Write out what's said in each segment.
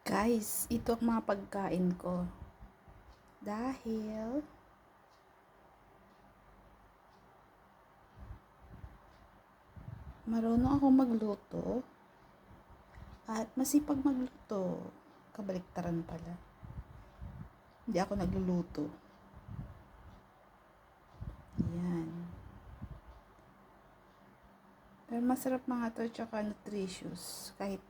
Guys, ito ang mga pagkain ko. Dahil marunong ako magluto at masipag magluto. Kabaliktaran pala. Hindi ako nagluluto. Yan. Pero masarap mga to, tsaka nutritious. Kahit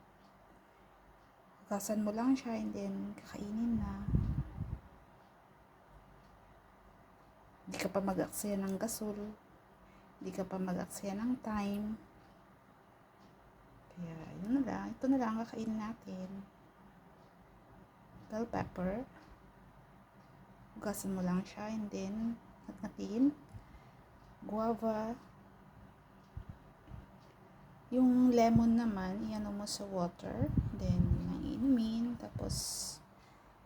hugasan mo lang siya and then kakainin na. Hindi ka pa mag-aksaya ng gasol. Hindi ka pa mag-aksaya ng time. Kaya, yun na lang. Ito na lang ang kakainin natin. Bell pepper. Hugasan mo lang siya and then natnatin. Guava. Yung lemon naman, iyan mo sa water. Then, inumin. Tapos,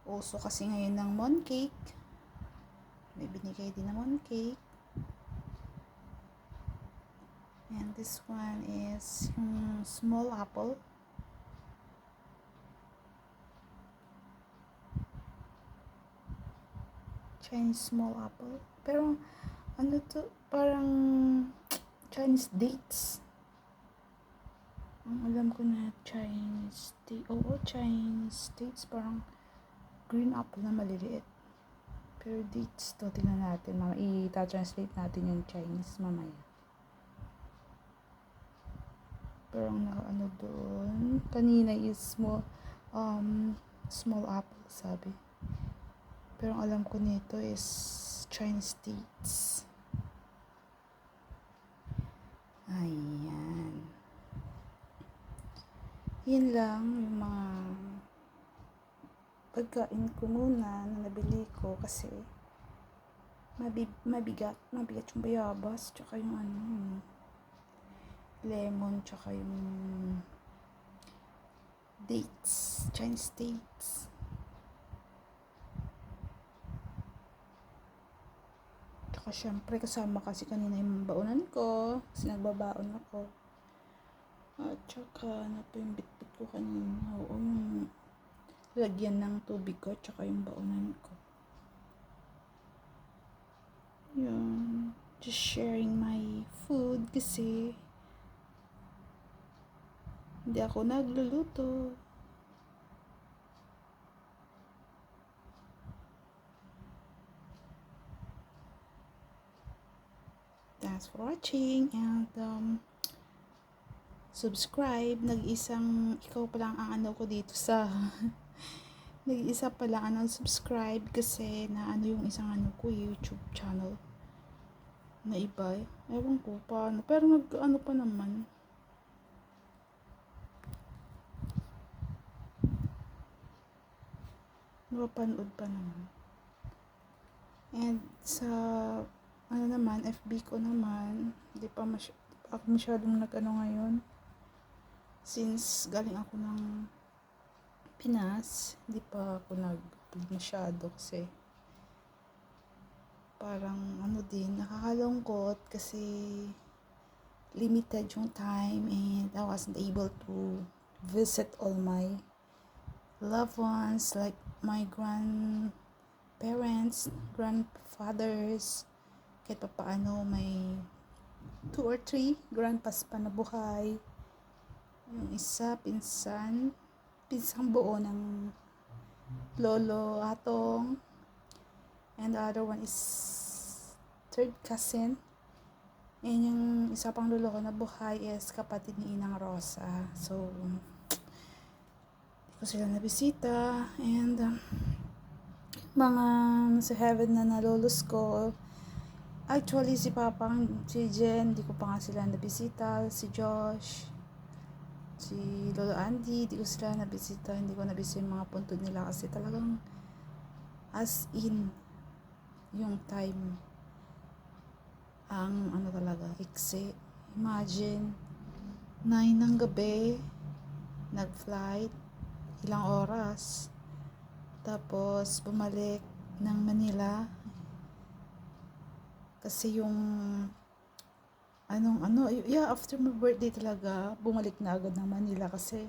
uso kasi ngayon ng mooncake. May binigay din na mooncake. And this one is yung small apple. Chinese small apple. Pero, ano to? Parang Chinese dates. Ang alam ko na Chinese dates. Oo, Chinese dates. Parang green apple na maliliit. Pero dates to. Tingnan natin. I-translate natin yung Chinese mamaya. Pero ang ano doon, kanina is small apple sabi. Pero ang alam ko nito is Chinese dates. Ayan. Yun lang yung mga pagkain ko muna na nabili ko kasi mabigat yung bayabas tsaka yung lemon tsaka yung dates, Chinese dates. Tsaka syempre kasama kasi kanina yung baonan ko kasi nagbabaon ako. At tsaka ano pa yung bitbit ko kanina. Oo, yung lagyan ng tubig ko tsaka yung baonan ko. Yun. Just sharing my food kasi hindi ako nagluluto. Thanks for watching and subscribe. Nag-isang ikaw pa lang ang ano ko dito sa nag-isa pa lang ang subscribe kasi na ano yung isang ano ko YouTube channel na iba. Ewan ko paano. Pero nag-ano pa naman. Napapanood pa naman. And sa ano naman, FB ko naman, hindi pa ako masyadong nag-ano ngayon. Since galing ako ng Pinas, hindi pa ako nag-upload masyado kasi parang ano din, nakakalungkot kasi limited yung time and I wasn't able to visit all my loved ones like my grandparents, grandfathers, kahit pa paano may 2 or 3 grandpas pa na buhay. Yung isa, pinsang buo ng lolo atong, and the other one is third cousin. And yung isa pang lolo ko na buhay is kapatid ni Inang Rosa. So, hindi ko sila nabisita. And mga sa heaven na nalolos ko, actually si Papang, si Jen, hindi ko pa nga sila nabisita. Si Josh, si Lolo Andy, hindi ko sila nabisita. Hindi ko nabisita yung mga puntod nila kasi talagang as in yung time ang ano talaga, iksi. Imagine 9 ng gabi nag-flight, ilang oras, tapos bumalik ng Manila kasi yung after my birthday talaga bumalik na agad ng Manila kasi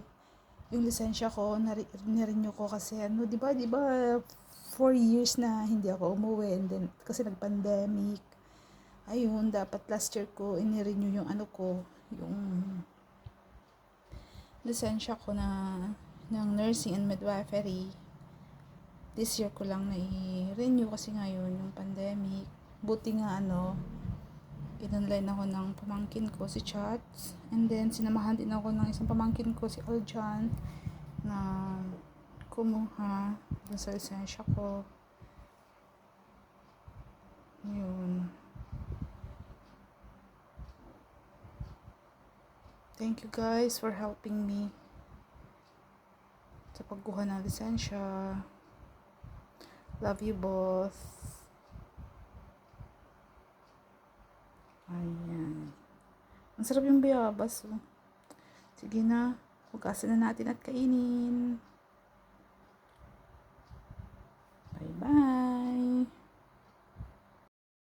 yung lisensya ko, nirenew ko kasi ano, di ba 4 years na hindi ako umuwi, and then kasi nag-pandemic. Ayun, dapat last year ko inirenew yung ano ko, yung lisensya ko na ng nursing and midwifery. This year ko lang na i-renew kasi ngayon yung pandemic. Buti nga ano, in-online ako ng pamangkin ko, si Chats. And then, sinamahan din ako ng isang pamangkin ko, si Aljan, na kumuha dun sa lisensya ko. Yun. Thank you guys for helping me sa pagkuha ng lisensya. Love you both. Ayan. Ang sarap yung bayabas. Oh. Sige na, hugasan na natin at kainin.